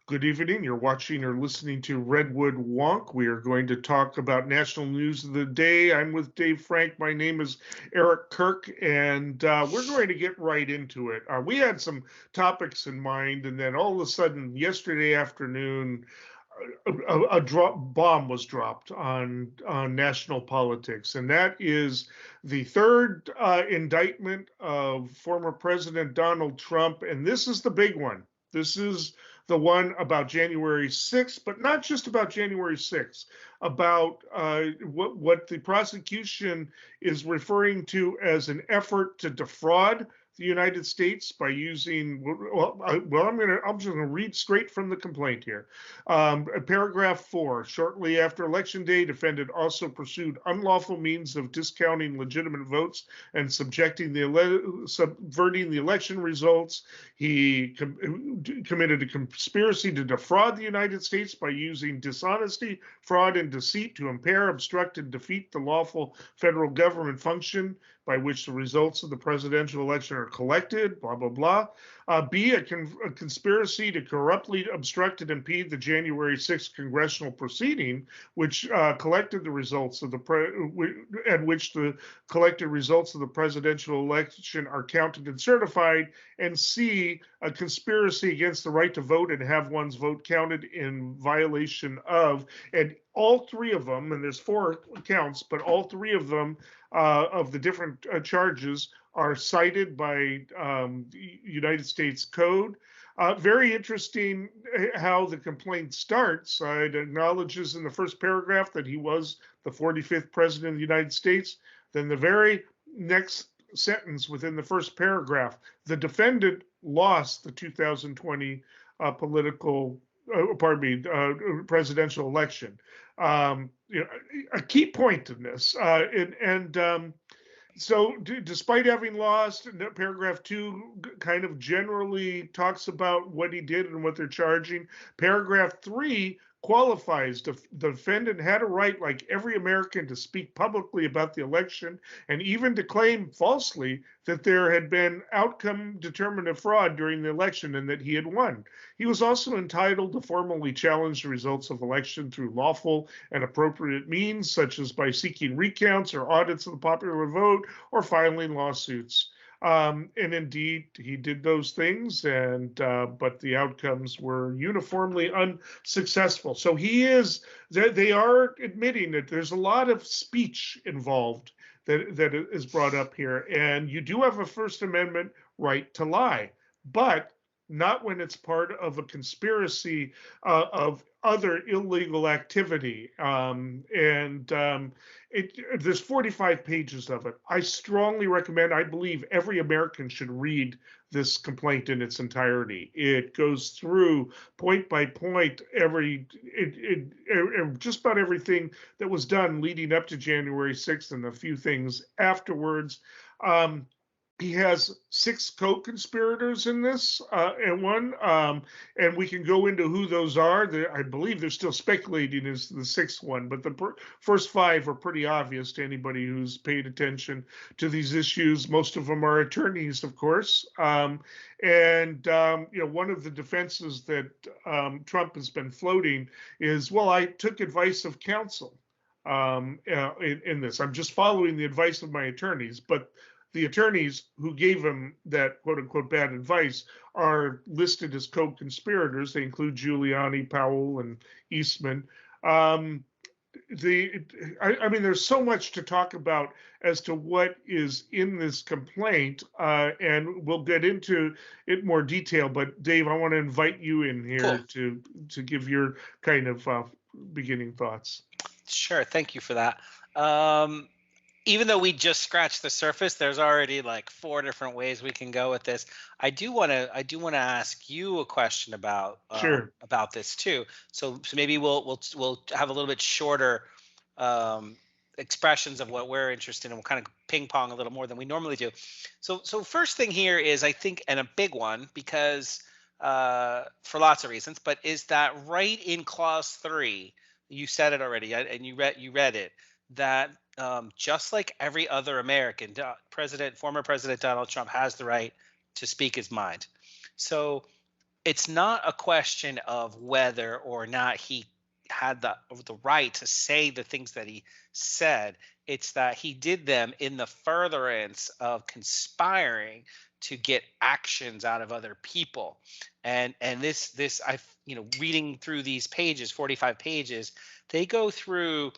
Good evening. You're watching or listening to Redwood Wonk. We are going to talk about national news of the day. I'm with Dave Frank. My name is Eric Kirk, and we're going to get right into it. We had some topics in mind, and then all of a sudden, yesterday afternoon, bomb was dropped on national politics, and that is the third indictment of former President Donald Trump, and this is the big one. This is the one about January 6th, but not just about January 6th, about what the prosecution is referring to as an effort to defraud the United States by using, I'm just going to read straight from the complaint here. Paragraph 4, shortly after Election Day, defendant also pursued unlawful means of discounting legitimate votes and subverting the election results. He committed a conspiracy to defraud the United States by using dishonesty, fraud, and deceit to impair, obstruct, and defeat the lawful federal government function by which the results of the presidential election are collected, blah, blah, blah. B, a conspiracy to corruptly obstruct and impede the January 6th congressional proceeding, which collected the results of at which the collected results of the presidential election are counted and certified. And C, a conspiracy against the right to vote and have one's vote counted in violation of. And all three of them, and there's 4 counts, but all 3 of them of the different charges are cited by United States Code. Very interesting how the complaint starts. It acknowledges in the first paragraph that he was the 45th president of the United States. Then the very next sentence within the first paragraph, the defendant lost the 2020 presidential election. A key point in this, so despite having lost, paragraph 2 kind of generally talks about what he did and what they're charging. Paragraph 3 qualifies the defendant had a right, like every American, to speak publicly about the election and even to claim falsely that there had been outcome determinative fraud during the election and that he had won. He was also entitled to formally challenge the results of election through lawful and appropriate means, such as by seeking recounts or audits of the popular vote or filing lawsuits. And indeed, he did those things, but the outcomes were uniformly unsuccessful. So they are admitting that there's a lot of speech involved that is brought up here. And you do have a First Amendment right to lie, but not when it's part of a conspiracy of other illegal activity. There's 45 pages of it. I strongly recommend, I believe every American should read this complaint in its entirety. It goes through point by point just about everything that was done leading up to January 6th and a few things afterwards. He has 6 co-conspirators in this, and we can go into who those are. I believe they're still speculating as the 6th one, but the first 5 are pretty obvious to anybody who's paid attention to these issues. Most of them are attorneys, of course, one of the defenses that Trump has been floating is, well, I took advice of counsel in this. I'm just following the advice of my attorneys, but the attorneys who gave him that quote unquote bad advice are listed as co-conspirators. They include Giuliani, Powell, and Eastman. There's so much to talk about as to what is in this complaint, and we'll get into it more detail. But Dave, I want to invite you in here to give your kind of beginning thoughts. Sure, thank you for that. Even though we just scratched the surface, there's already like 4 different ways we can go with this. I do want to ask you a question about Sure. About this too. So maybe we'll have a little bit shorter expressions of what we're interested in. We'll kind of ping pong a little more than we normally do. So first thing here is, I think, and a big one, because for lots of reasons, but is that right in clause 3, you said it already, and you read it, that just like every other American, former President Donald Trump has the right to speak his mind. So it's not a question of whether or not he had the right to say the things that he said. It's that he did them in the furtherance of conspiring to get actions out of other people. And this I reading through these pages, 45 pages, they go through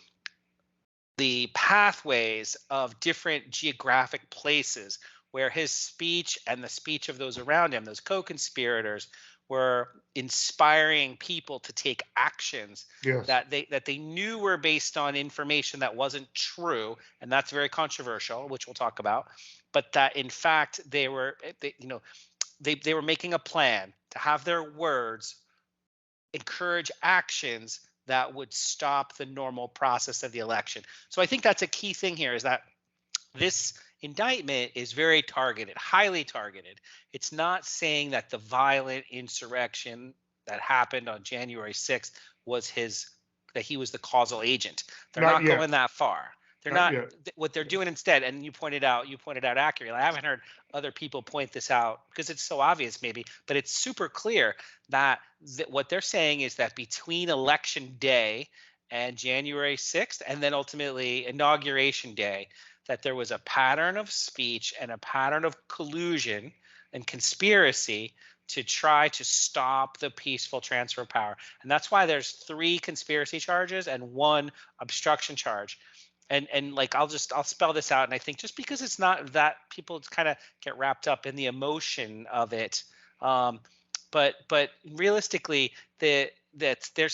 the pathways of different geographic places where his speech and the speech of those around him, those co-conspirators, were inspiring people to take actions Yes. that they knew were based on information that wasn't true, and that's very controversial, which we'll talk about. But that in fact they were making a plan to have their words encourage actions that would stop the normal process of the election. So I think that's a key thing here, is that this indictment is very targeted, highly targeted. It's not saying that the violent insurrection that happened on January 6th that he was the causal agent. They're Not not yet. going that far. They're Not not. yet. What they're doing instead, and you pointed out accurately. I haven't heard other people point this out because it's so obvious, maybe, but it's super clear that what they're saying is that between election day and January 6th, and then ultimately inauguration day, that there was a pattern of speech and a pattern of collusion and conspiracy to try to stop the peaceful transfer of power. And that's why there's 3 conspiracy charges and 1 obstruction charge. And like I'll spell this out. And I think just because it's not that, people kind of get wrapped up in the emotion of it. But realistically, they're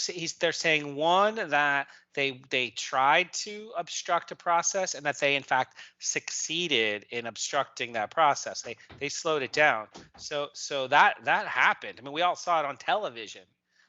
saying, one, that they tried to obstruct a process, and that they in fact succeeded in obstructing that process. They slowed it down. So that happened. I mean, we all saw it on television.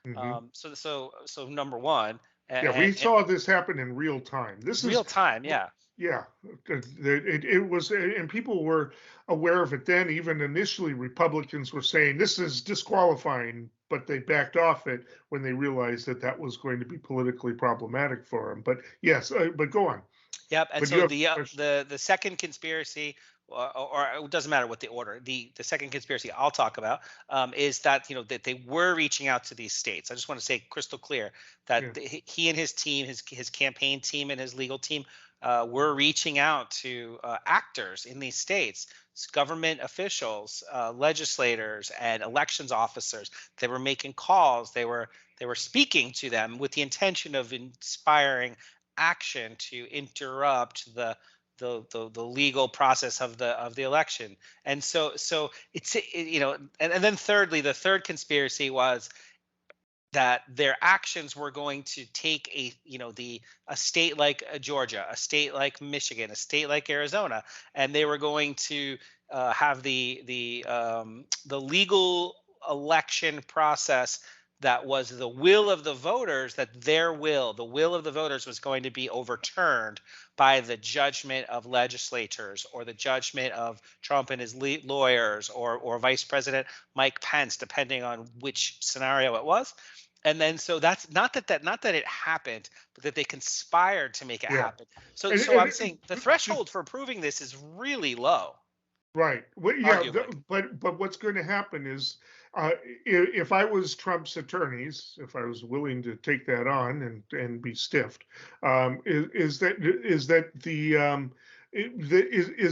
Hmm. So number one, Yeah, we and saw this happen in real time. This is, real time, yeah. yeah, it was, and people were aware of it then. Even initially, Republicans were saying this is disqualifying, but they backed off it when they realized that that was going to be politically problematic for them. But yes, but go on. Yep. And But you so have the a uh, question. the second conspiracy, or it doesn't matter what the order. The second conspiracy I'll talk about, is that that they were reaching out to these states. I just want to say crystal clear Yeah. that he and his team, his campaign team and his legal team, were reaching out to actors in these states, government officials, legislators, and elections officers. They were making calls. They were speaking to them with the intention of inspiring action to interrupt the legal process of the election. And so and then thirdly, the third conspiracy was that their actions were going to take a state like Georgia, a state like Michigan, a state like Arizona, and they were going to have the legal election process that was the will of the voters, that the will of the voters was going to be overturned by the judgment of legislators, or the judgment of Trump and his lawyers, or Vice President Mike Pence, depending on which scenario it was. And then so that's not that it happened, but that they conspired to make it Yeah. happen. So And, so and I'm saying the just threshold for proving this is really low, right. Well, yeah, arguably. but what's going to happen is, if I was Trump's attorneys, if I was willing to take that on and be stiffed, is that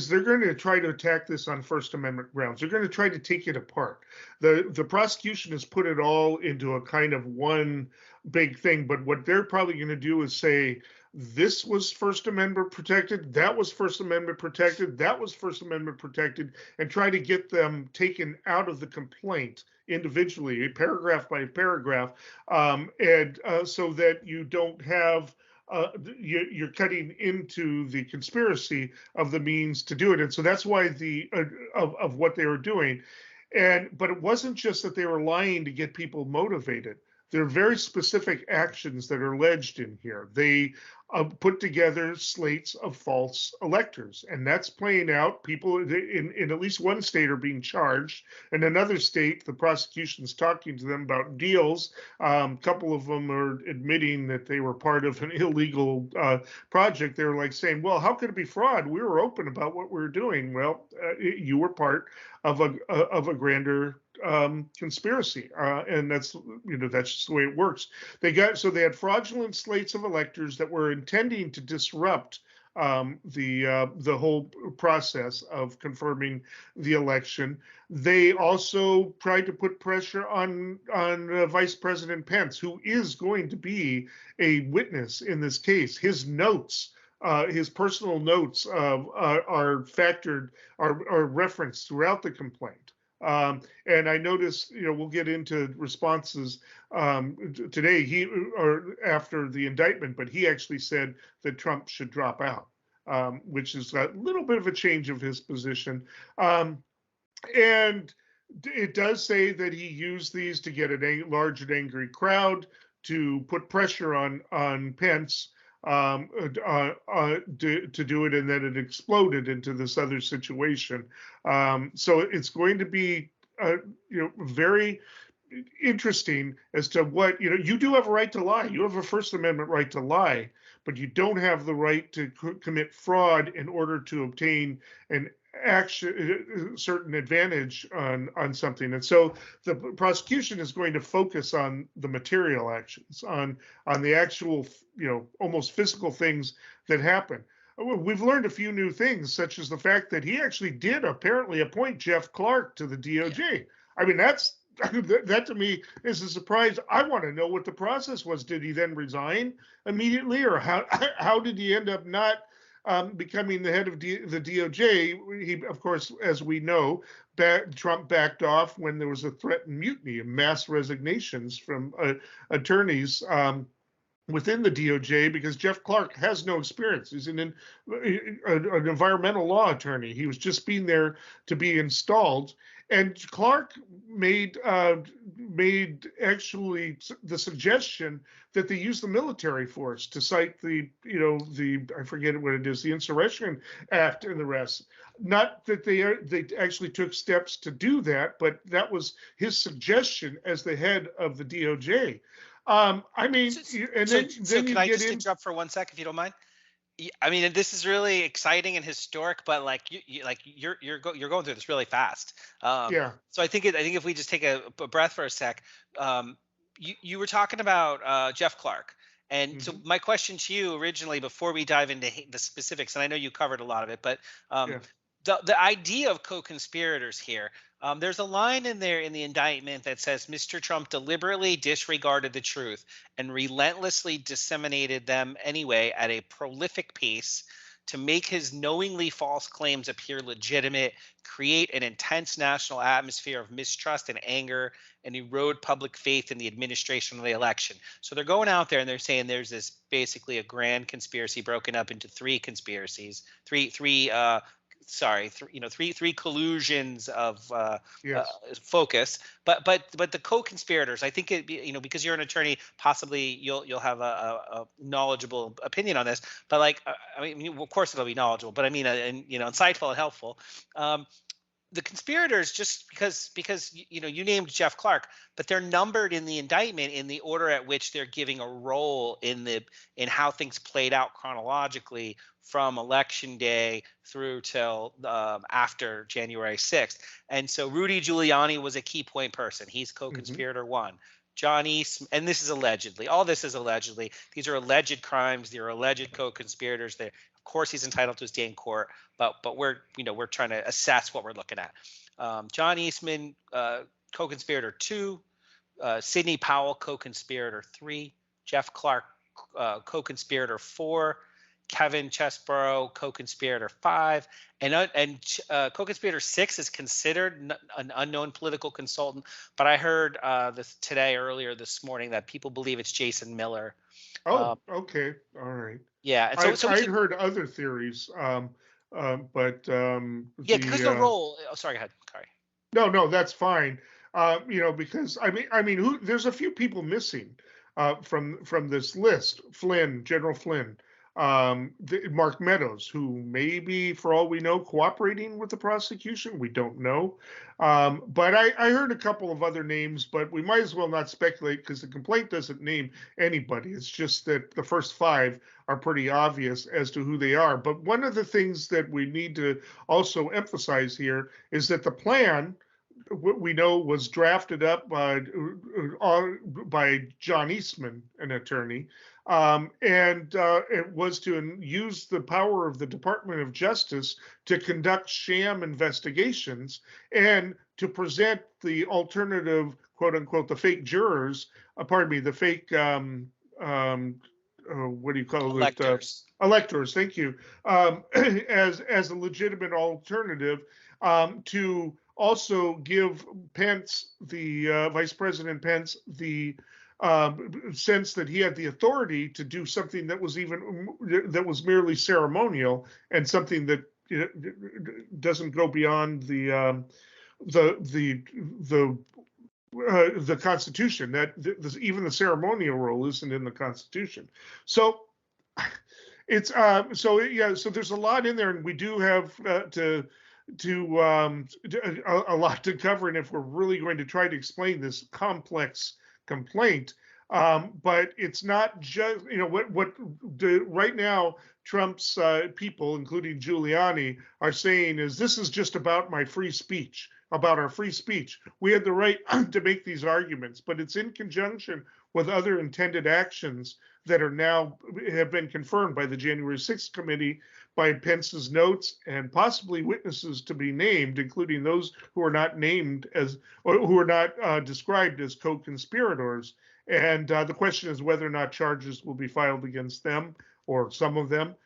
they're going to try to attack this on First Amendment grounds. They're going to try to take it apart. The prosecution has put it all into a kind of one big thing, but what they're probably going to do is say, this was First Amendment protected, that was First Amendment protected, that was First Amendment protected, and try to get them taken out of the complaint individually, paragraph by paragraph, and so that you don't have. You're cutting into the conspiracy of the means to do it, and so that's why of what they were doing, but it wasn't just that they were lying to get people motivated. There are very specific actions that are alleged in here. They put together slates of false electors, and that's playing out. People in at least one state are being charged. In another state, the prosecution's talking to them about deals. A couple of them are admitting that they were part of an illegal project. They were like saying, "Well, how could it be fraud? We were open about what we were doing." Well, you were part of a grander conspiracy, and that's just the way it works. They had fraudulent slates of electors that were intending to disrupt the whole process of confirming the election. They also tried to put pressure on Vice President Pence, who is going to be a witness in this case. His notes. His personal notes are referenced throughout the complaint. And I noticed, we'll get into responses today, or after the indictment, but he actually said that Trump should drop out, which is a little bit of a change of his position. And it does say that he used these to get a large and angry crowd, to put pressure on Pence to do it, and then it exploded into this other situation. So it's going to be, very interesting as to what, you do have a right to lie. You have a First Amendment right to lie, but you don't have the right to commit fraud in order to obtain an certain advantage on something. And so the prosecution is going to focus on the material actions, on the actual, almost physical things that happen. We've learned a few new things, such as the fact that he actually did apparently appoint Jeff Clark to the DOJ. Yeah. I mean, that to me is a surprise. I want to know what the process was. Did he then resign immediately, or how did he end up not becoming the head of the DOJ? He, of course, as we know, Trump backed off when there was a threatened mutiny and mass resignations from attorneys within the DOJ, because Jeff Clark has no experience. He's an environmental law attorney. He was just being there to be installed. And Clark made actually the suggestion that they use the military force to cite the I forget what it is, the Insurrection Act and the rest. Not that they actually took steps to do that, but that was his suggestion as the head of the DOJ. I mean, and then can I just interrupt for 1 second, if you don't mind? I mean, this is really exciting and historic, but you're going through this really fast. Yeah. So I think if we just take a breath for a sec, you were talking about Jeff Clark, and mm-hmm. So my question to you originally, before we dive into the specifics, and I know you covered a lot of it, but the idea of co-conspirators here. There's a line in there in the indictment that says Mr. Trump deliberately disregarded the truth and relentlessly disseminated them anyway at a prolific pace to make his knowingly false claims appear legitimate, create an intense national atmosphere of mistrust and anger, and erode public faith in the administration of the election. So they're going out there and they're saying there's this basically a grand conspiracy broken up into three conspiracies, three collusions of focus, but the co-conspirators, I think because you're an attorney, possibly you'll have a knowledgeable opinion on this, but of course it'll be knowledgeable, but I mean, insightful and helpful. The conspirators, just because you named Jeff Clark, but they're numbered in the indictment in the order at which they're giving a role in how things played out chronologically from election day through till after January 6th. And so Rudy Giuliani was a key point person. He's co-conspirator mm-hmm. one. John Eastman, and this is allegedly. All this is allegedly. These are alleged crimes. They're alleged co-conspirators. Of course, he's entitled to his day in court, but we're trying to assess what we're looking at. John Eastman, co-conspirator 2. Sidney Powell, co-conspirator 3. Jeff Clark, co-conspirator 4. Kevin Chesborough, co-conspirator 5, and co-conspirator 6 is considered an unknown political consultant. But I heard earlier this morning that people believe it's Jason Miller. Oh, okay, all right. Yeah, and so I'd heard other theories, but because the role. Oh, sorry, go ahead. Sorry. No, that's fine. Because I mean, there's a few people missing from this list. General Flynn. Mark Meadows, who may be, for all we know, cooperating with the prosecution. We don't know. But I heard a couple of other names, but we might as well not speculate because the complaint doesn't name anybody. It's just that the first five are pretty obvious as to who they are. But one of the things that we need to also emphasize here is that the plan, what we know, was drafted up by John Eastman, an attorney, and it was to use the power of the Department of Justice to conduct sham investigations and to present the alternative, quote unquote, the fake jurors, pardon me, the fake, what do you call it? Electors, thank you, as a legitimate alternative, to also give Pence, the Vice President Pence, the sense that he had the authority to do something that was merely ceremonial and something that doesn't go beyond the Constitution. That even the ceremonial role isn't in the Constitution. So it's so there's a lot in there, and we do have a lot to cover, and if we're really going to try to explain this complex complaint, but it's not just right now Trump's people, including Giuliani, are saying is this is just about my free speech, about our free speech. We had the right to make these arguments, but it's in conjunction with other intended actions that are now have been confirmed by the January 6th committee, by Pence's notes, and possibly witnesses to be named, including those who are not named as, or who are not described as co-conspirators. And the question is whether or not charges will be filed against them, or some of them,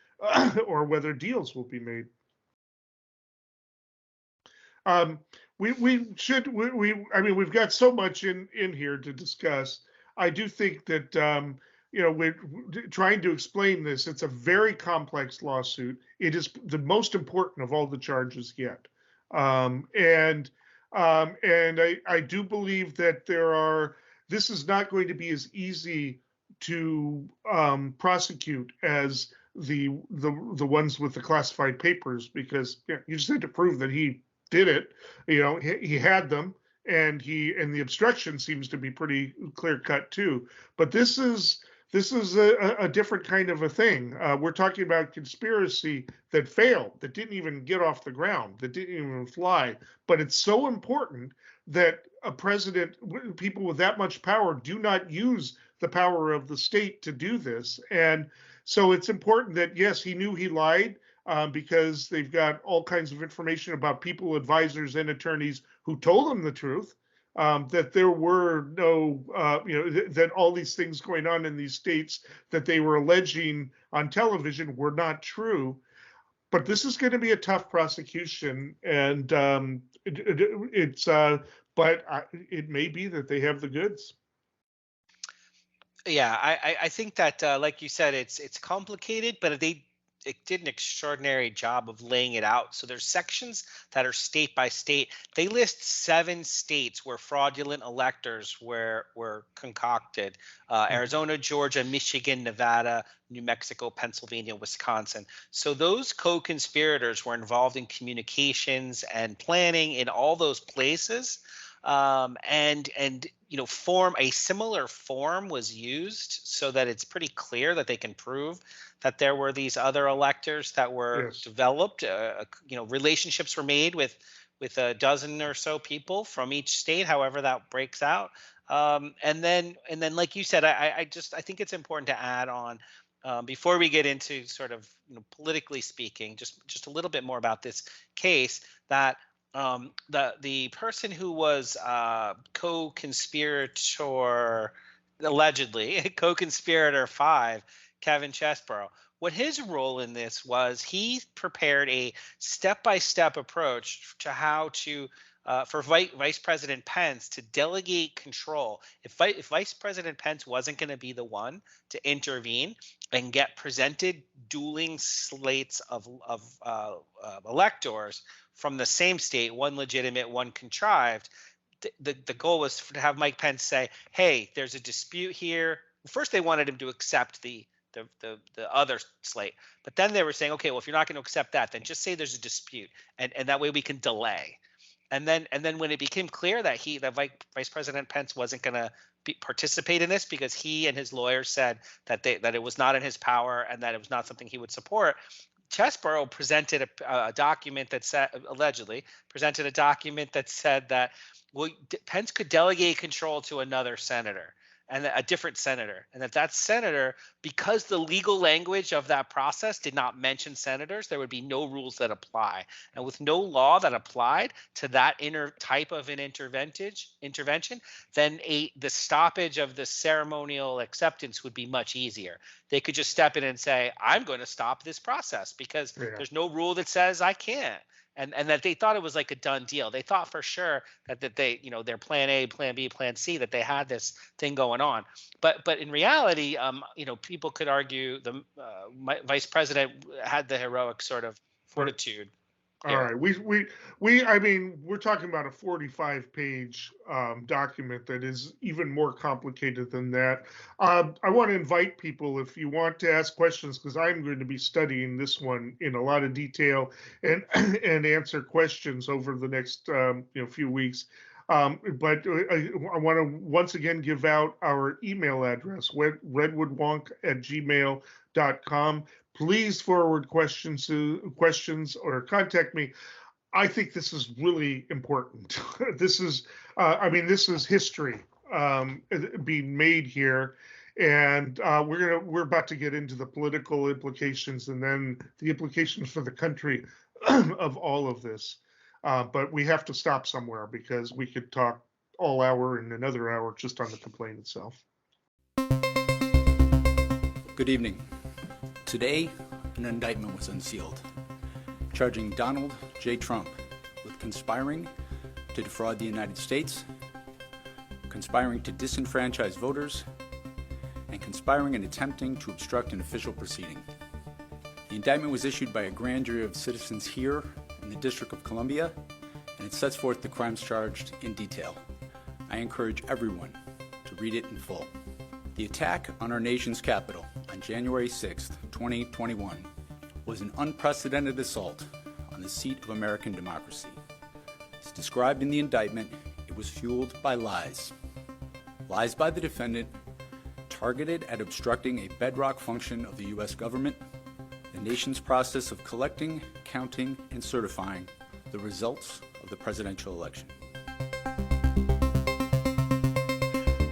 or whether deals will be made. I mean, we've got so much in here to discuss. I do think that we're trying to explain this. It's a very complex lawsuit. It is the most important of all the charges yet. And I do believe that this is not going to be as easy to prosecute as the ones with the classified papers, because you just had to prove that he did it. He had them, and the obstruction seems to be pretty clear cut too. But this is a different kind of a thing. We're talking about conspiracy that failed, that didn't even get off the ground, that didn't even fly. But it's so important that a president, people with that much power, do not use the power of the state to do this. And so it's important that, yes, he knew he lied, because they've got all kinds of information about people, advisors, and attorneys who told him the truth, that there were no, that all these things going on in these states that they were alleging on television were not true. But this is going to be a tough prosecution, and but it may be that they have the goods. Yeah, I think that, like you said, it's complicated, but it did an extraordinary job of laying it out. So there's sections that are state by state. They list 7 states where fraudulent electors were concocted: Arizona, Georgia, Michigan, Nevada, New Mexico, Pennsylvania, Wisconsin. So those co-conspirators were involved in communications and planning in all those places. And form a similar form was used so that it's pretty clear that they can prove that there were these other electors that were developed. Relationships were made with a dozen or so people from each state, however that breaks out. And then, like you said, I think it's important to add on, before we get into sort of politically speaking, just a little bit more about this case, that the person who was co-conspirator, allegedly co-conspirator 5, Kevin Chesborough, what his role in this was, he prepared a step-by-step approach to how to for Vice President Pence to delegate control. If Vice President Pence wasn't going to be the one to intervene and get presented dueling slates of electors from the same state, one legitimate, one contrived, the goal was to have Mike Pence say, hey, there's a dispute here. First, they wanted him to accept the the other slate. But then they were saying, okay, well, if you're not going to accept that, then just say there's a dispute, and that way we can delay. And then when it became clear that Vice President Pence wasn't going to participate in this because he and his lawyers said that it was not in his power and that it was not something he would support, Chesborough presented a document that said, allegedly presented a document that said that, well, Pence could delegate control to another senator, and a different senator, and that senator, because the legal language of that process did not mention senators, there would be no rules that apply. And with no law that applied to that type of an intervention, then the stoppage of the ceremonial acceptance would be much easier. They could just step in and say, I'm going to stop this process because there's no rule that says I can't. And that they thought it was like a done deal. They thought for sure that they, their plan A, plan B, plan C, that they had this thing going on. But in reality, people could argue the vice president had the heroic sort of fortitude. All right, I mean, we're talking about a 45-page document that is even more complicated than that. I want to invite people, if you want to ask questions, because I'm going to be studying this one in a lot of detail and answer questions over the next few weeks. But I want to once again give out our email address, redwoodwonk@gmail.com. Please forward questions or contact me. I think this is really important. This is history being made here, and we're about to get into the political implications and then the implications for the country of all of this. But we have to stop somewhere because we could talk all hour and another hour just on the complaint itself. Good evening. Today, an indictment was unsealed, charging Donald J. Trump with conspiring to defraud the United States, conspiring to disenfranchise voters, and conspiring and attempting to obstruct an official proceeding. The indictment was issued by a grand jury of citizens here in the District of Columbia, and it sets forth the crimes charged in detail. I encourage everyone to read it in full. The attack on our nation's capital on January 6, 2021, was an unprecedented assault on the seat of American democracy. As described in the indictment, it was fueled by lies. Lies by the defendant, targeted at obstructing a bedrock function of the U.S. government, the nation's process of collecting, counting, and certifying the results of the presidential election.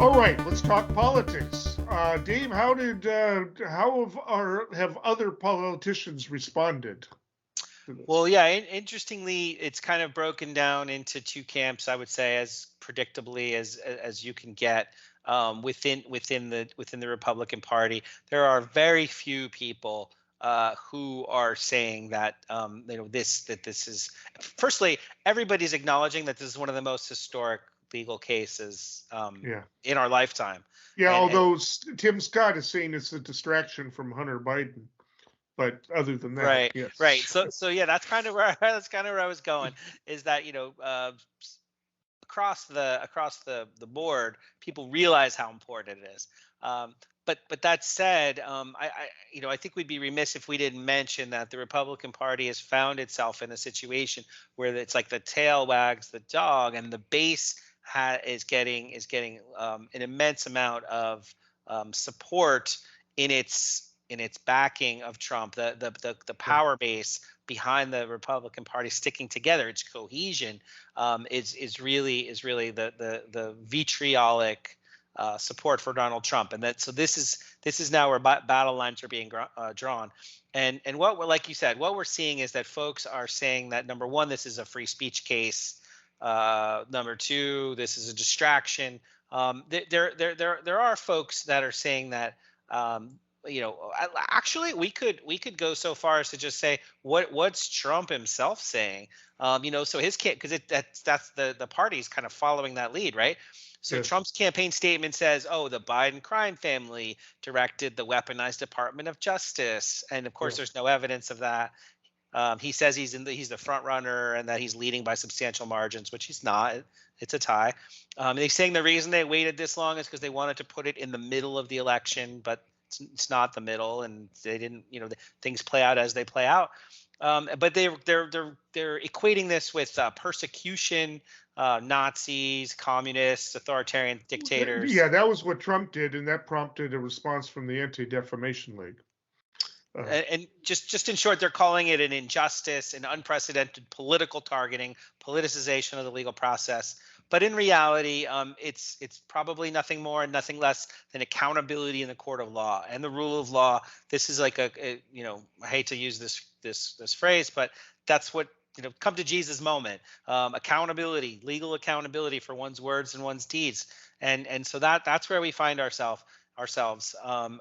All right, let's talk politics. Dave, how have other politicians responded to this? Well, yeah, interestingly, it's kind of broken down into two camps, I would say, as predictably as you can get within the Republican Party. There are very few people who are saying that this is. Firstly, everybody's acknowledging that this is one of the most historic legal cases in our lifetime. Yeah, although Tim Scott is saying it's a distraction from Hunter Biden, but other than that, right, yes. right. So yeah, that's kind of where I was going. Is that across the board, people realize how important it is. But that said, I think we'd be remiss if we didn't mention that the Republican Party has found itself in a situation where it's like the tail wags the dog, and the base is getting an immense amount of support in its backing of Trump. The power base behind the Republican Party sticking together, its cohesion, is really the vitriolic support for Donald Trump, and so this is now where battle lines are being drawn, and like you said, what we're seeing is that folks are saying that, number one, this is a free speech case. Number two, this is a distraction. There are folks that are saying that actually we could go so far as to just say what's Trump himself saying. So his because that's the party's kind of following that lead, right? So yes. Trump's campaign statement says, the Biden crime family directed the weaponized Department of Justice, and of course there's no evidence of that. He says he's the front runner and that he's leading by substantial margins, which he's not. It's a tie. They're saying the reason they waited this long is because they wanted to put it in the middle of the election, but It's not the middle, and they didn't. Things play out as they play out. But they're equating this with persecution, Nazis, communists, authoritarian dictators. Yeah, that was what Trump did, and that prompted a response from the Anti-Defamation League. And just in short, they're calling it an injustice, an unprecedented political targeting, politicization of the legal process. But in reality, it's probably nothing more and nothing less than accountability in the court of law and the rule of law. This is like I hate to use this phrase, but that's what come to Jesus moment. Accountability, legal accountability for one's words and one's deeds, and so that's where we find ourselves. I'm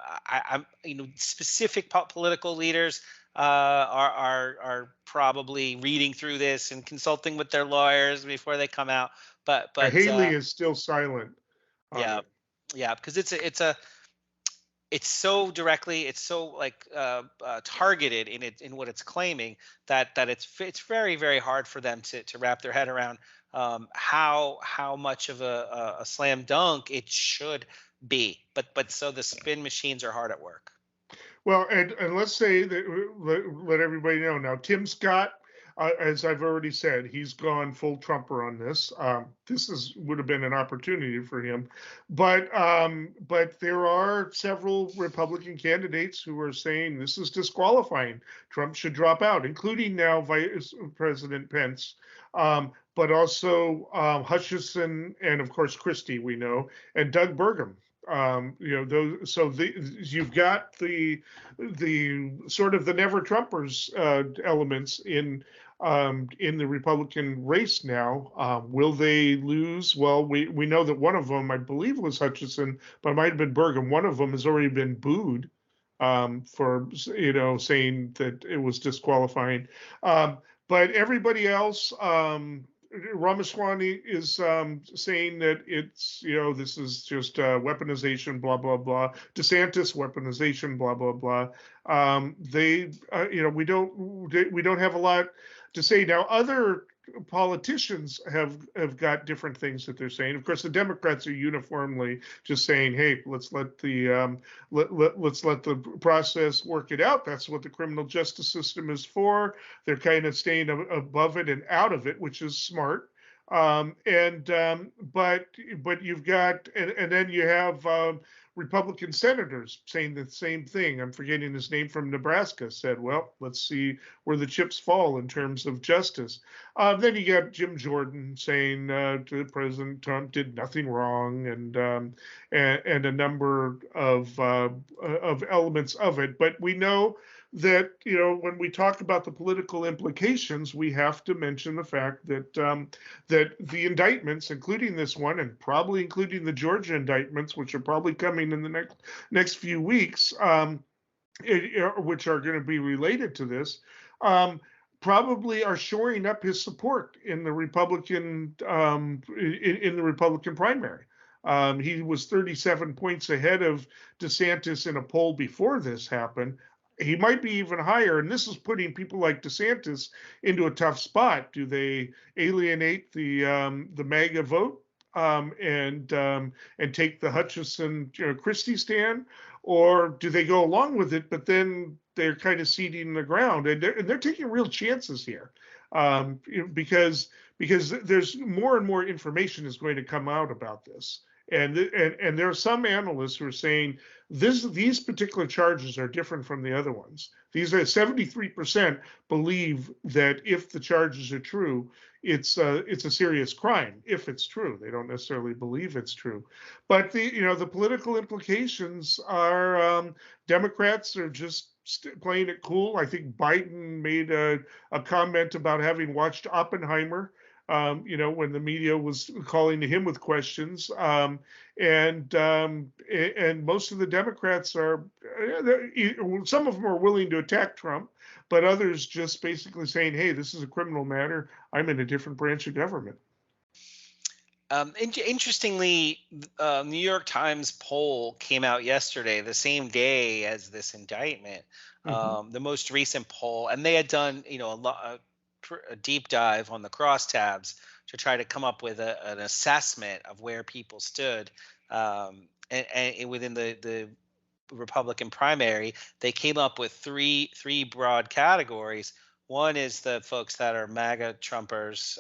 specific political leaders are probably reading through this and consulting with their lawyers before they come out. But Haley is still silent. Yeah, because it's so directly, it's so like targeted in what it's claiming that it's very, very hard for them to wrap their head around how much of a slam dunk it should be. But so the spin machines are hard at work. Well, and let's say that let everybody know now. Tim Scott, as I've already said, he's gone full Trumper on this. This would have been an opportunity for him, but there are several Republican candidates who are saying this is disqualifying. Trump should drop out, including now Vice President Pence, but also Hutchison and of course Christie, we know, and Doug Burgum. You've got the sort of the never Trumpers elements in the Republican race now. Will they lose? Well, we know that one of them, I believe, was Hutchison, but it might have been Burgum. One of them has already been booed for saying that it was disqualifying. But everybody else. Ramaswamy is saying that it's this is just weaponization, blah blah blah. DeSantis weaponization, blah blah blah. We don't have a lot to say now. Other politicians have got different things that they're saying. Of course, the Democrats are uniformly just saying, "Hey, let's let the process work it out. That's what the criminal justice system is for." They're kind of staying above it and out of it, which is smart. But you've got and then you have Republican senators saying the same thing. I'm forgetting his name, from Nebraska, said, well, let's see where the chips fall in terms of justice. Then you got Jim Jordan saying President Trump did nothing wrong, and a number of elements of it. But we know that when we talk about the political implications, we have to mention the fact that that the indictments, including this one, and probably including the Georgia indictments, which are probably coming in the next few weeks, which are going to be related to this, probably are shoring up his support in the Republican in the Republican primary. He was 37 points ahead of DeSantis in a poll before this happened. He might be even higher, and this is putting people like DeSantis into a tough spot. Do they alienate the MAGA vote and take the Hutchison Christie stand, or do they go along with it? But then they're kind of seeding the ground, and they're taking real chances here because there's more and more information is going to come out about this. And there are some analysts who are saying these particular charges are different from the other ones. These are 73% believe that if the charges are true, it's a serious crime. If it's true, they don't necessarily believe it's true. But the political implications are Democrats are just playing it cool. I think Biden made a comment about having watched Oppenheimer. When the media was calling to him with questions, and most of the Democrats are, some of them are willing to attack Trump, but others just basically saying, "Hey, this is a criminal matter. I'm in a different branch of government." Interestingly, New York Times poll came out yesterday, the same day as this indictment, the most recent poll, and they had done a deep dive on the crosstabs to try to come up with an assessment of where people stood and within the Republican primary, they came up with three broad categories. One is the folks that are MAGA Trumpers,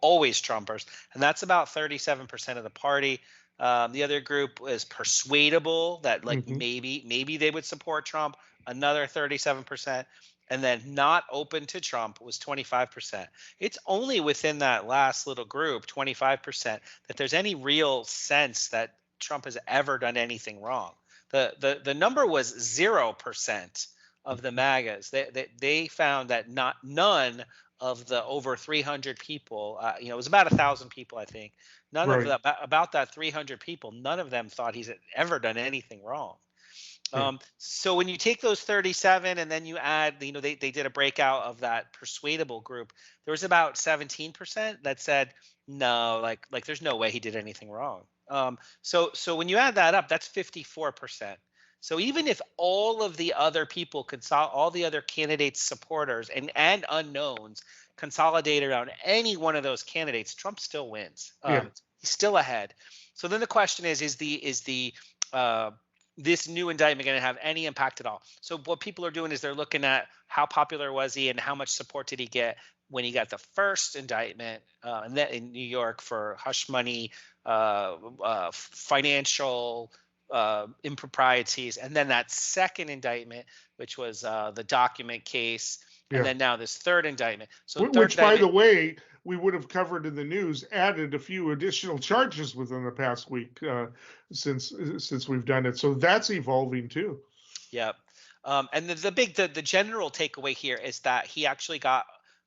always Trumpers, and that's about 37% of the party. The other group is persuadable, that like Mhm. maybe they would support Trump, another 37%, and then not open to Trump was 25%. It's only within that last little group, 25%, that there's any real sense that Trump has ever done anything wrong. The number was 0% of the MAGAs. They found that none of the over 300 people, it was about 1,000 people, I think. None of Right. the about that 300 people, none of them thought he's ever done anything wrong. Yeah. So when you take those 37 and then you add, they did a breakout of that persuadable group. There was about 17% that said no, like there's no way he did anything wrong. So when you add that up, that's 54%. So even if all of the other people all the other candidates' supporters and unknowns consolidate around any one of those candidates, Trump still wins. Yeah. He's still ahead. So then the question is the this new indictment going to have any impact at all? So what people are doing is they're looking at how popular was he and how much support did he get when he got the first indictment and that in New York for hush money, financial improprieties, and then that second indictment, which was the document case, and Yeah. then now this third indictment. So Which, by the way, we would have covered in the news, added a few additional charges within the past week since we've done it. So that's evolving too. Yeah. And the general takeaway here is that he actually got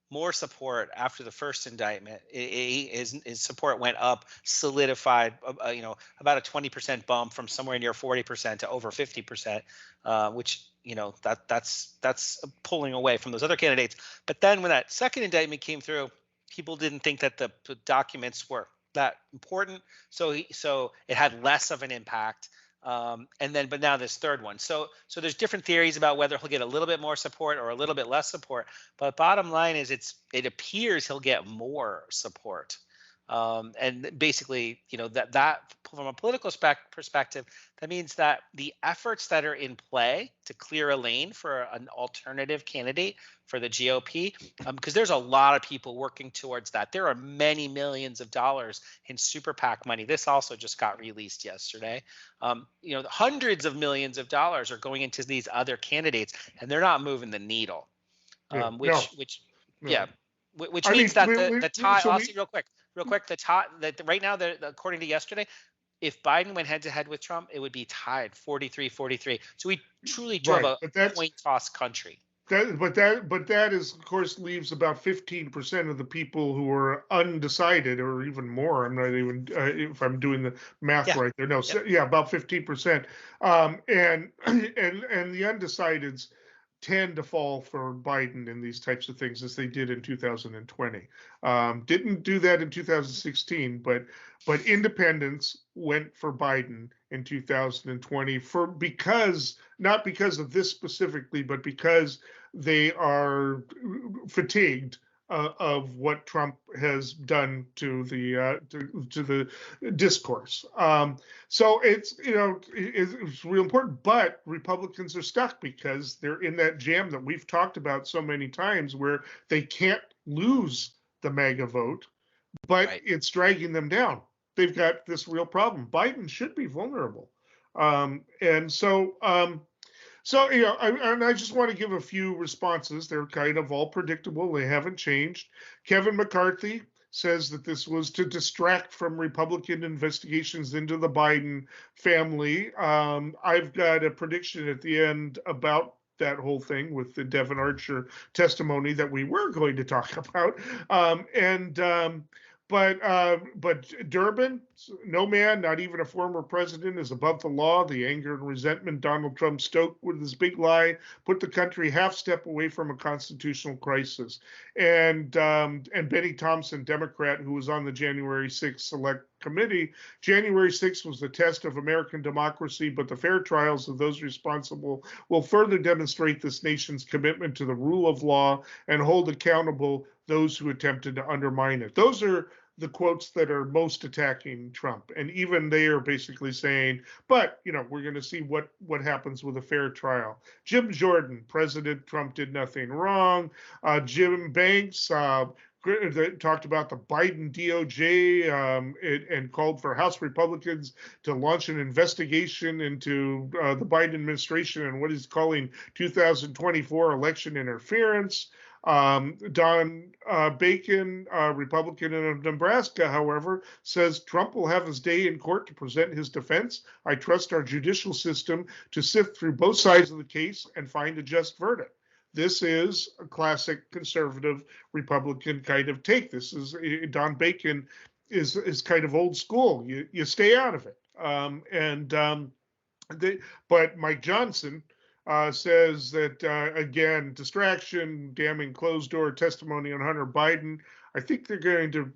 more support after the first indictment. His support went up, solidified, about a 20% bump from somewhere near 40% to over 50%, which, that's pulling away from those other candidates. But then when that second indictment came through, people didn't think that the documents were that important. So it had less of an impact. But now this third one. So there's different theories about whether he'll get a little bit more support or a little bit less support. But bottom line is it appears he'll get more support. And basically, that from a political perspective, that means that the efforts that are in play to clear a lane for an alternative candidate for the GOP, because there's a lot of people working towards that. There are many millions of dollars in super PAC money. This also just got released yesterday. Hundreds of millions of dollars are going into these other candidates, and they're not moving the needle. Which means that the tie. I'll see real quick. The tie that right now, according to yesterday, if Biden went head to head with Trump, it would be tied 43-43. So we truly drove a point toss country. But that is, of course, leaves about 15% of the people who are undecided, or even more. I'm not even if I'm doing the math right there. No, about 15%. And the undecideds tend to fall for Biden in these types of things, as they did in 2020. Didn't do that in 2016, but independents went for Biden in 2020 not because of this specifically, but because they are fatigued of what Trump has done to the discourse. So it's real important, but Republicans are stuck because they're in that jam that we've talked about so many times, where they can't lose the MAGA vote, but it's dragging them down. They've got this real problem. Biden should be vulnerable, I just want to give a few responses. They're kind of all predictable. They haven't changed. Kevin McCarthy says that this was to distract from Republican investigations into the Biden family. I've got a prediction at the end about that whole thing with the Devin Archer testimony that we were going to talk about. But Durbin, no man, not even a former president, is above the law. The anger and resentment Donald Trump stoked with his big lie put the country half step away from a constitutional crisis. And Benny Thompson, Democrat, who was on the January 6th Select Committee, January 6th was the test of American democracy, but the fair trials of those responsible will further demonstrate this nation's commitment to the rule of law and hold accountable those who attempted to undermine it. Those are the quotes that are most attacking Trump. And even they are basically saying, but, we're going to see what happens with a fair trial. Jim Jordan, President Trump did nothing wrong. Jim Banks, talked about the Biden DOJ and called for House Republicans to launch an investigation into the Biden administration and what he's calling 2024 election interference. Don Bacon, Republican of Nebraska, however, says Trump will have his day in court to present his defense. I trust our judicial system to sift through both sides of the case and find a just verdict. This is a classic conservative Republican kind of take. This is Don Bacon is kind of old school. You stay out of it. But Mike Johnson says that, again, distraction, damning closed-door testimony on Hunter Biden. I think they're going to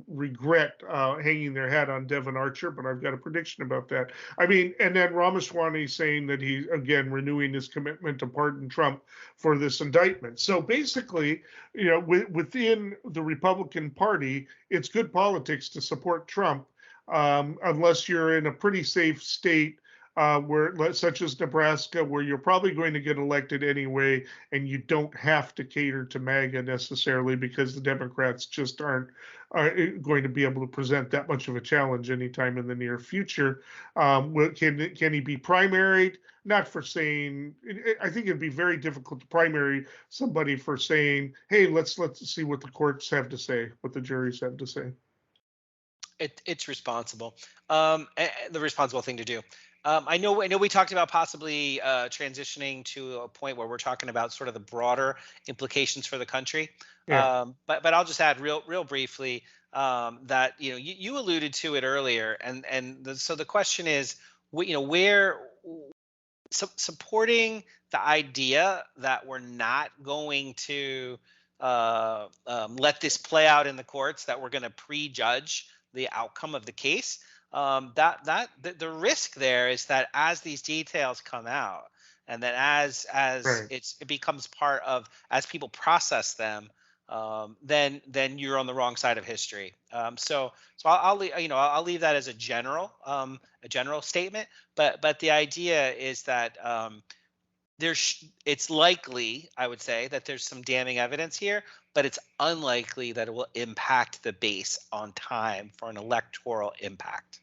regret hanging their hat on Devin Archer, but I've got a prediction about that. And then Ramaswamy saying that he, again, renewing his commitment to pardon Trump for this indictment. So basically, within the Republican Party, it's good politics to support Trump unless you're in a pretty safe state such as Nebraska, where you're probably going to get elected anyway, and you don't have to cater to MAGA necessarily because the Democrats just aren't going to be able to present that much of a challenge anytime in the near future. Can he be primaried? Not for saying. I think it'd be very difficult to primary somebody for saying, "Hey, let's see what the courts have to say, what the juries have to say." It's responsible. The responsible thing to do. I know we talked about possibly transitioning to a point where we're talking about sort of the broader implications for the country. Yeah. But I'll just add real briefly that you alluded to it earlier, so the question is, where supporting the idea that we're not going to let this play out in the courts, that we're going to prejudge the outcome of the case. The risk there is that as these details come out, and then as Right. it becomes part of, as people process them, then you're on the wrong side of history. So I'll leave that as a general statement. But the idea is that it's likely, I would say, that there's some damning evidence here, but it's unlikely that it will impact the base on time for an electoral impact.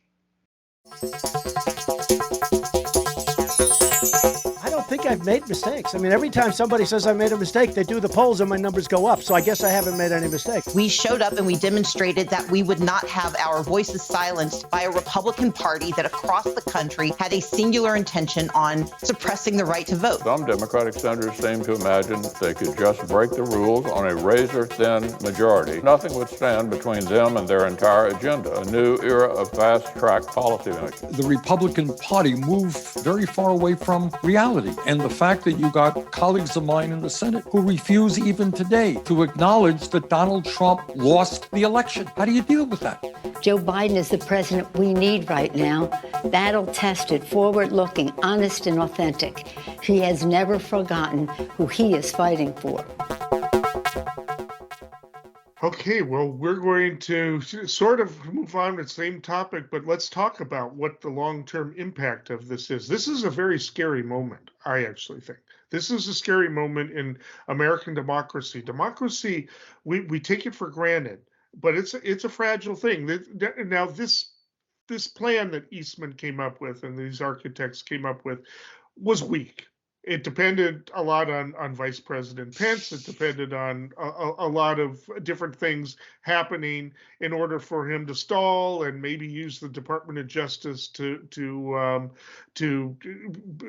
I don't think I've made mistakes. Every time somebody says I made a mistake, they do the polls and my numbers go up. So I guess I haven't made any mistakes. We showed up and we demonstrated that we would not have our voices silenced by a Republican Party that across the country had a singular intention on suppressing the right to vote. Some Democratic senators seem to imagine they could just break the rules on a razor-thin majority. Nothing would stand between them and their entire agenda, a new era of fast-track policymaking. The Republican Party moved very far away from reality. And the fact that you got colleagues of mine in the Senate who refuse even today to acknowledge that Donald Trump lost the election. How do you deal with that? Joe Biden is the president we need right now. Battle-tested, forward-looking, honest and authentic. He has never forgotten who he is fighting for. Okay, well, we're going to sort of move on to the same topic, but let's talk about what the long-term impact of this is. This is a very scary moment, I actually think. This is a scary moment in American democracy. Democracy, we take it for granted, but it's a fragile thing. Now, this plan that Eastman came up with and these architects came up with was weak. It depended a lot on Vice President Pence. It depended on a lot of different things happening in order for him to stall and maybe use the Department of Justice to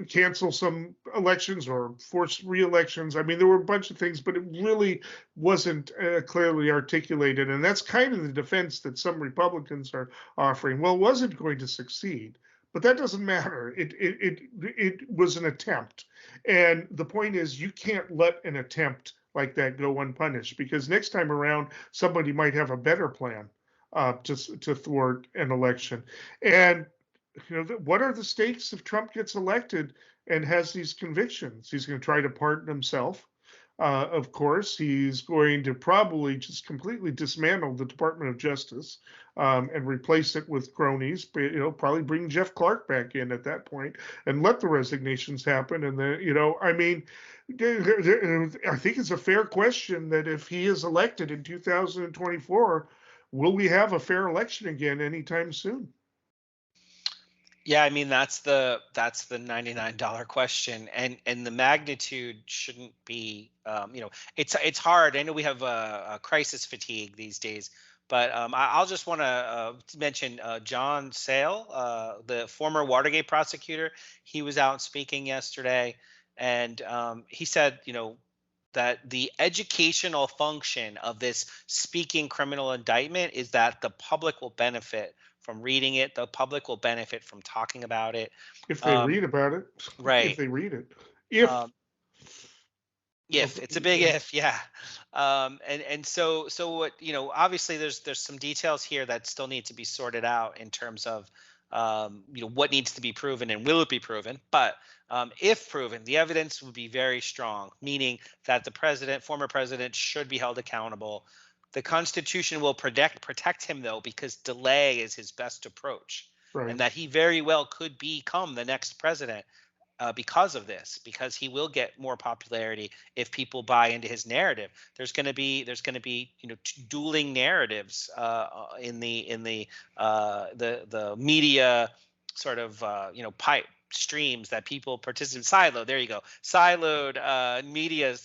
cancel some elections or force re-elections. There were a bunch of things, but it really wasn't clearly articulated. And that's kind of the defense that some Republicans are offering. Well, it wasn't going to succeed. But that doesn't matter. It was an attempt. And the point is, you can't let an attempt like that go unpunished, because next time around, somebody might have a better plan to thwart an election. And what are the stakes if Trump gets elected and has these convictions? He's going to try to pardon himself. Of course, he's going to probably just completely dismantle the Department of Justice and replace it with cronies. Probably bring Jeff Clark back in at that point and let the resignations happen. And then, I mean, I think it's a fair question that if he is elected in 2024, will we have a fair election again anytime soon? Yeah, I mean that's the $99 question, and the magnitude shouldn't be. It's hard. I know we have a crisis fatigue these days, but I'll just want to mention John Sale, the former Watergate prosecutor. He was out speaking yesterday, and he said, that the educational function of this speaking criminal indictment is that the public will benefit from reading it. The public will benefit from talking about it. If they read about it. Right. If they read it. If it's a big if, yeah. And so what, obviously there's some details here that still need to be sorted out in terms of what needs to be proven and will it be proven. But if proven, the evidence would be very strong, meaning that the former president should be held accountable. The Constitution will protect him, though, because delay is his best approach, right. And that he very well could become the next president because of this, because he will get more popularity if people buy into his narrative. There's going to be dueling narratives in the media sort of pipe streams that people participate. Siloed media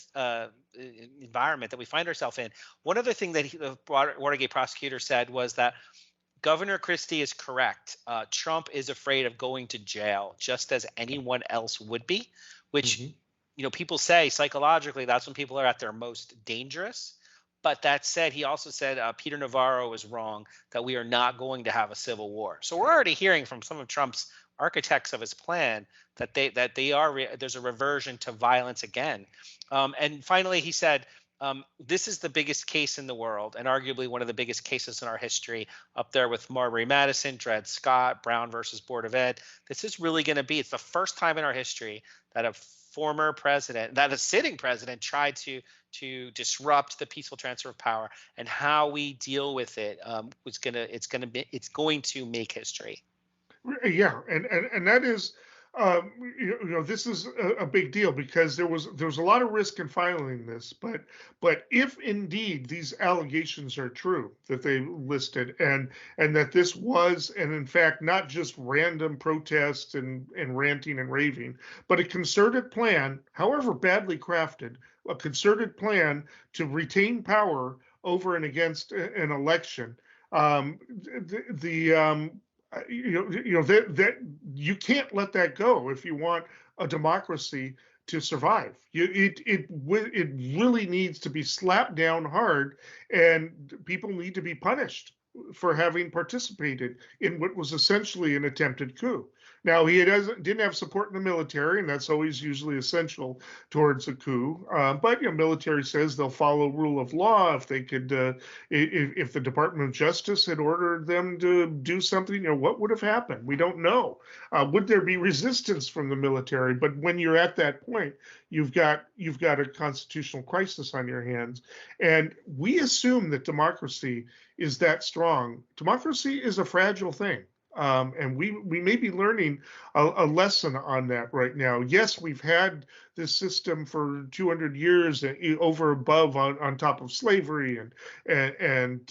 environment that we find ourselves in. One other thing that the Watergate prosecutor said was that Governor Christie is correct. Trump is afraid of going to jail, just as anyone else would be, which people say psychologically that's when people are at their most dangerous. But that said, he also said Peter Navarro is wrong, that we are not going to have a civil war. So we're already hearing from some of Trump's architects of his plan that there's a reversion to violence again. And finally, he said, this is the biggest case in the world and arguably one of the biggest cases in our history, up there with Marbury Madison, Dred Scott, Brown versus Board of Ed. This is really going to be, it's the first time in our history that a sitting president tried to disrupt the peaceful transfer of power, and how we deal with it it's going to make history. Yeah, and that is, this is a big deal because there was a lot of risk in filing this, but if indeed these allegations are true that they listed, and that this was, and in fact not just random protests and ranting and raving, but a concerted plan, however badly crafted, a concerted plan to retain power over and against an election. That you can't let that go if you want a democracy to survive. It really needs to be slapped down hard, and people need to be punished for having participated in what was essentially an attempted coup. Now, he didn't have support in the military, and that's always usually essential towards a coup. But military says they'll follow rule of law if they could. If the Department of Justice had ordered them to do something, what would have happened? We don't know. Would there be resistance from the military? But when you're at that point, you've got a constitutional crisis on your hands, and we assume that democracy is that strong. Democracy is a fragile thing. And we may be learning a lesson on that right now. Yes, we've had this system for 200 years over above on top of slavery and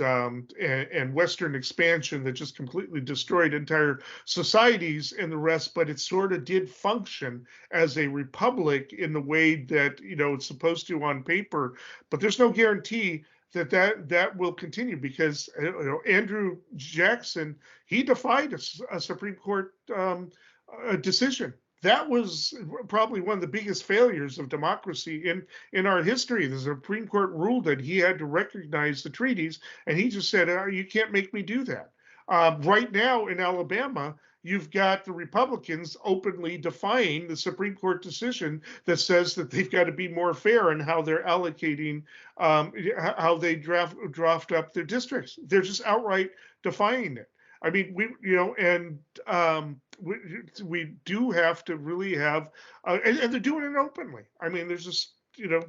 Western expansion that just completely destroyed entire societies and the rest, but it sort of did function as a republic in the way that it's supposed to on paper. But there's no guarantee that will continue, because Andrew Jackson, he defied a Supreme Court decision. That was probably one of the biggest failures of democracy in our history. The Supreme Court ruled that he had to recognize the treaties, and he just said, you can't make me do that. Right now in Alabama, you've got the Republicans openly defying the Supreme Court decision that says that they've got to be more fair in how they're allocating, how they draft up their districts. They're just outright defying it. I mean, we do have to really have, and they're doing it openly. I mean, there's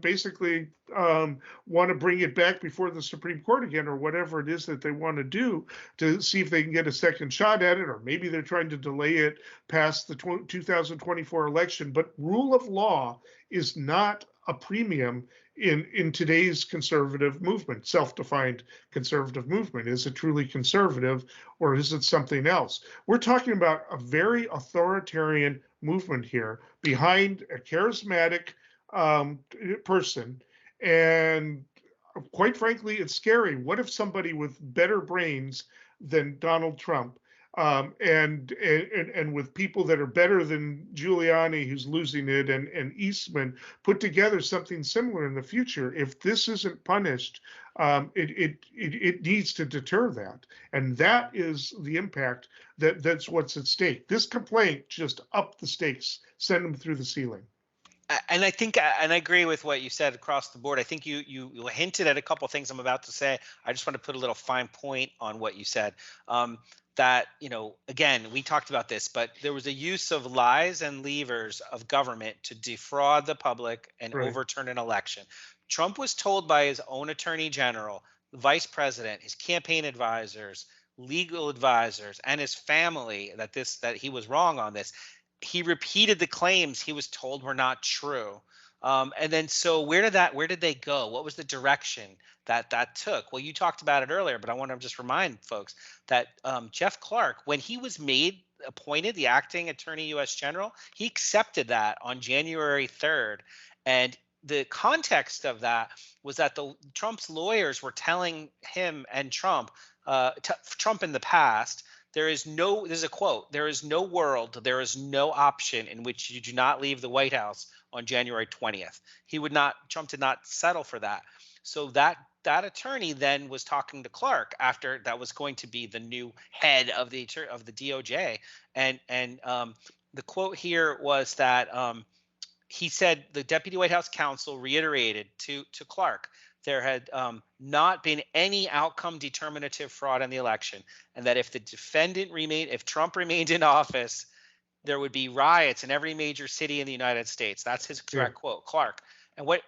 basically want to bring it back before the Supreme Court again, or whatever it is that they want to do to see if they can get a second shot at it, or maybe they're trying to delay it past the 2024 election. But rule of law is not a premium in today's conservative movement, self-defined conservative movement. Is it truly conservative, or is it something else? We're talking about a very authoritarian movement here behind a charismatic person, and quite frankly, it's scary. What if somebody with better brains than Donald Trump, and with people that are better than Giuliani, who's losing it, and Eastman, put together something similar in the future? If this isn't punished, it needs to deter that, and that is the impact. That's what's at stake. This complaint just upped the stakes, sent them through the ceiling. And I think, and I agree with what you said across the board. I think you hinted at a couple of things I'm about to say. I just want to put a little fine point on what you said. That, again, we talked about this, but there was a use of lies and levers of government to defraud the public and overturn an election. Trump was told by his own attorney general, the vice president, his campaign advisors, legal advisors, and his family that he was wrong on this. He repeated the claims he was told were not true. And then, so where did they go? What was the direction that took? Well, you talked about it earlier, but I want to just remind folks that Jeff Clark, when he was appointed the acting attorney U.S. general, he accepted that on January 3rd. And the context of that was that Trump's lawyers were telling him and Trump in the past, this is a quote, there is no world, there is no option in which you do not leave the White House on January 20th. Trump did not settle for that. So that attorney then was talking to Clark after that was going to be the new head of the DOJ. And the quote here was that he said the Deputy White House counsel reiterated to Clark there had not been any outcome determinative fraud in the election, and that if Trump remained in office, there would be riots in every major city in the United States. That's his direct quote, Clark. And what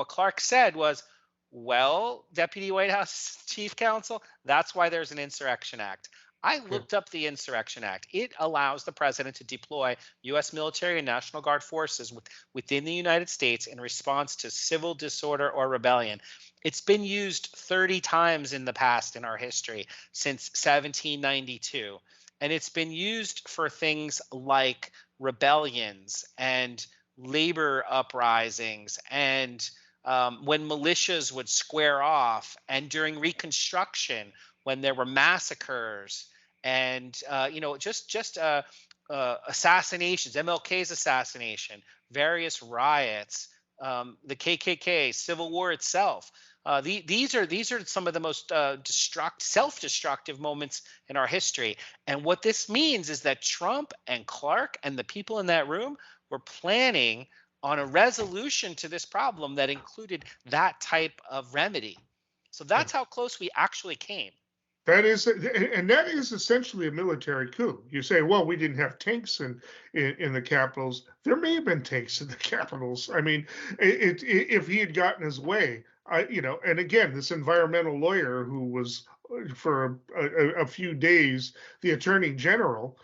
Clark said was, well, Deputy White House Chief Counsel, that's why there's an Insurrection Act. I looked up the Insurrection Act. It allows the president to deploy U.S. military and National Guard forces within the United States in response to civil disorder or rebellion. It's been used 30 times in the past in our history since 1792. And it's been used for things like rebellions and labor uprisings and when militias would square off, and during Reconstruction when there were massacres and assassinations, MLK's assassination, various riots, the KKK, Civil War itself. These are some of the most self-destructive moments in our history. And what this means is that Trump and Clark and the people in that room were planning on a resolution to this problem that included that type of remedy. So that's how close we actually came. That is essentially a military coup. You say, well, we didn't have tanks in the capitals. There may have been tanks in the capitals. I mean, if he had gotten his way, and again, this environmental lawyer who was for a few days the attorney general.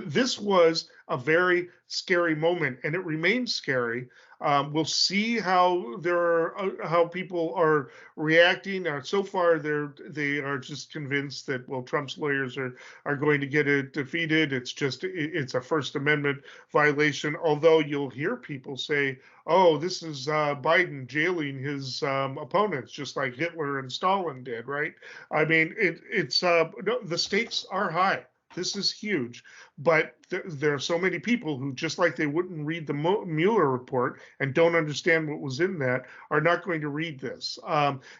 This was a very scary moment, and it remains scary. We'll see how people are reacting. So far, they are just convinced that, well, Trump's lawyers are going to get it defeated. It's a First Amendment violation. Although you'll hear people say, "Oh, this is Biden jailing his opponents, just like Hitler and Stalin did," right? I mean, the stakes are high. This is huge, but there are so many people who, just like they wouldn't read the Mueller report and don't understand what was in that, are not going to read this.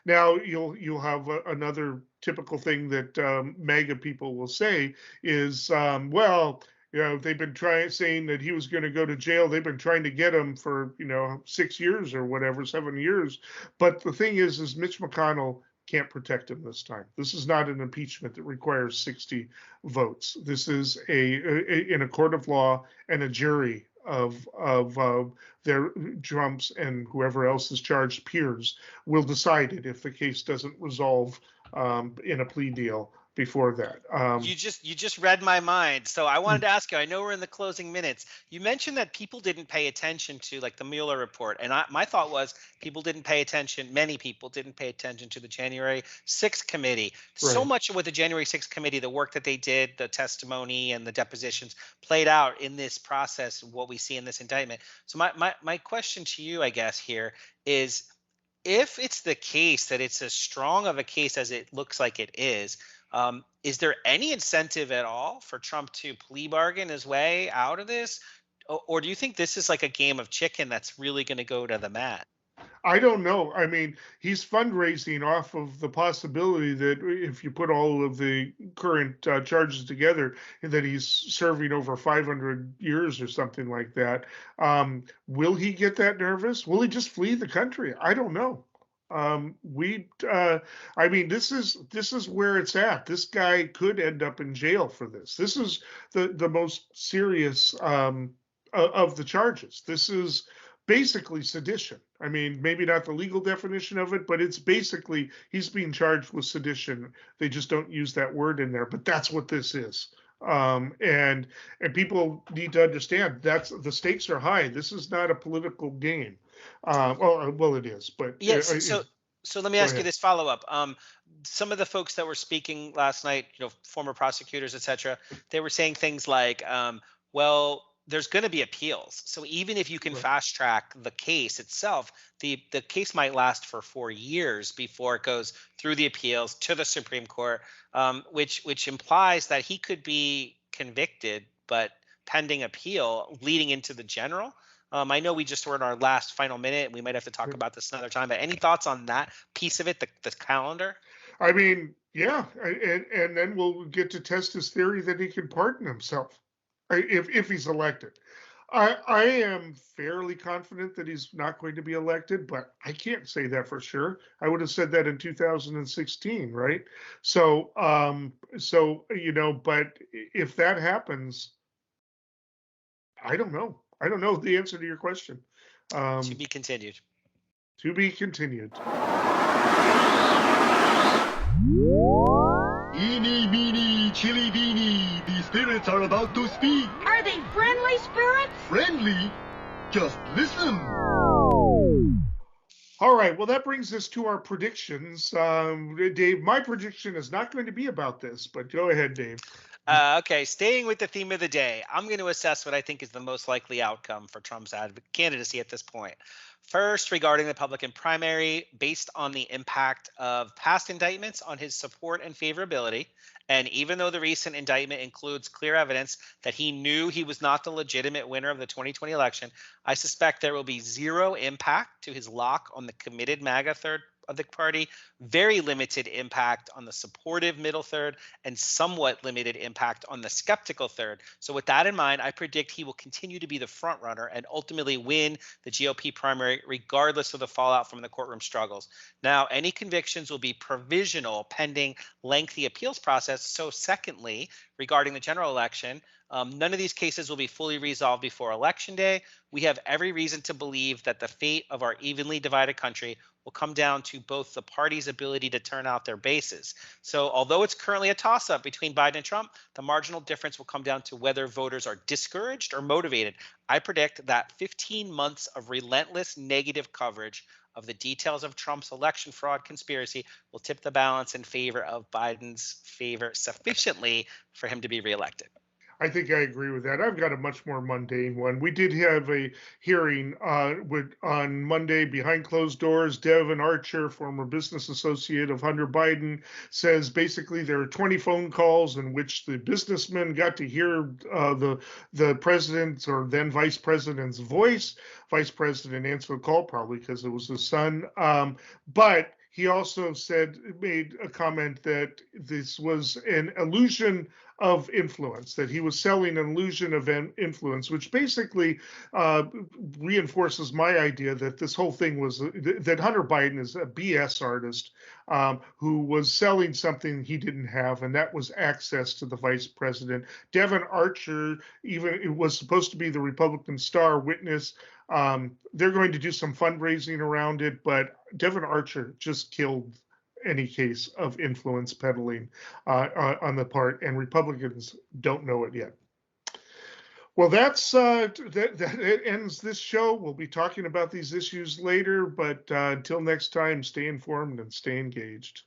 Now you'll have another typical thing that MAGA people will say is, they've been saying that he was going to go to jail. They've been trying to get him for 6 years or whatever, 7 years. But the thing is Mitch McConnell can't protect him this time. This is not an impeachment that requires 60 votes. This is in a court of law and a jury of their Trump's and whoever else is charged peers will decide it if the case doesn't resolve in a plea deal before that. You just read my mind. So I wanted to ask you, I know we're in the closing minutes. You mentioned that people didn't pay attention to like the Mueller report. And my thought was many people didn't pay attention to the January 6th committee. So Right. much of what the January 6th committee, the work that they did, the testimony and the depositions played out in this process, what we see in this indictment. So my question to you, I guess, here is, if it's the case that it's as strong of a case as it looks like it is there any incentive at all for Trump to plea bargain his way out of this? Or do you think this is like a game of chicken that's really going to go to the mat? I don't know. I mean, he's fundraising off of the possibility that if you put all of the current charges together, that he's serving over 500 years or something like that. Will he get that nervous? Will he just flee the country? I don't know. I mean, this is where it's at. This guy could end up in jail for this. This is the most serious of the charges. This is basically sedition. I mean, maybe not the legal definition of it, but it's basically he's being charged with sedition. They just don't use that word in there, but that's what this is. And people need to understand that's the stakes are high. This is not a political game. Well, it is, but Yes. So let me ask you ahead. this follow-up. Some of the folks that were speaking last night, former prosecutors, et cetera, they were saying things like, well, there's going to be appeals. So even if you can fast track the case itself, the case might last for 4 years before it goes through the appeals to the Supreme Court, which implies that he could be convicted, but pending appeal leading into the general. I know we just were in our last final minute. We might have to talk about this another time, but any thoughts on that piece of it, the calendar? I mean, yeah, and then we'll get to test his theory that he can pardon himself if he's elected. I am fairly confident that he's not going to be elected, but I can't say that for sure. I would have said that in 2016, right? So, but if that happens, I don't know. I don't know the answer to your question. To be continued. To be continued. Eeny, meeny, chili beanie, the spirits are about to speak. Are they friendly spirits? Friendly? Just listen. All right, well, that brings us to our predictions. Dave, my prediction is not going to be about this, but go ahead, Dave. Okay, staying with the theme of the day, I'm going to assess what I think is the most likely outcome for Trump's candidacy at this point. First, regarding the Republican primary, based on the impact of past indictments on his support and favorability, and even though the recent indictment includes clear evidence that he knew he was not the legitimate winner of the 2020 election, I suspect there will be zero impact to his lock on the committed MAGA third of the party, very limited impact on the supportive middle third, and somewhat limited impact on the skeptical third. So with that in mind, I predict he will continue to be the front runner and ultimately win the GOP primary regardless of the fallout from the courtroom struggles. Now, any convictions will be provisional pending lengthy appeals process. So secondly, regarding the general election, none of these cases will be fully resolved before Election Day. We have every reason to believe that the fate of our evenly divided country will come down to both the parties' ability to turn out their bases. So although it's currently a toss-up between Biden and Trump, the marginal difference will come down to whether voters are discouraged or motivated. I predict that 15 months of relentless negative coverage of the details of Trump's election fraud conspiracy will tip the balance in favor of Biden's favor sufficiently for him to be reelected. I think I agree with that. I've got a much more mundane one. We did have a hearing on Monday behind closed doors. Devin Archer, former business associate of Hunter Biden, says basically there are 20 phone calls in which the businessman got to hear the president's or then vice president's voice. Vice president answered the call probably because it was his son. But he also made a comment that this was an illusion of influence, that he was selling an illusion of influence, which basically reinforces my idea that this whole thing was that Hunter Biden is a BS artist who was selling something he didn't have, and that was access to the vice president. Devin Archer, even it was supposed to be the Republican star witness. They're going to do some fundraising around it, but Devin Archer just killed any case of influence peddling on the part, and Republicans don't know it yet. Well, that ends this show. We'll be talking about these issues later, but until next time, stay informed and stay engaged.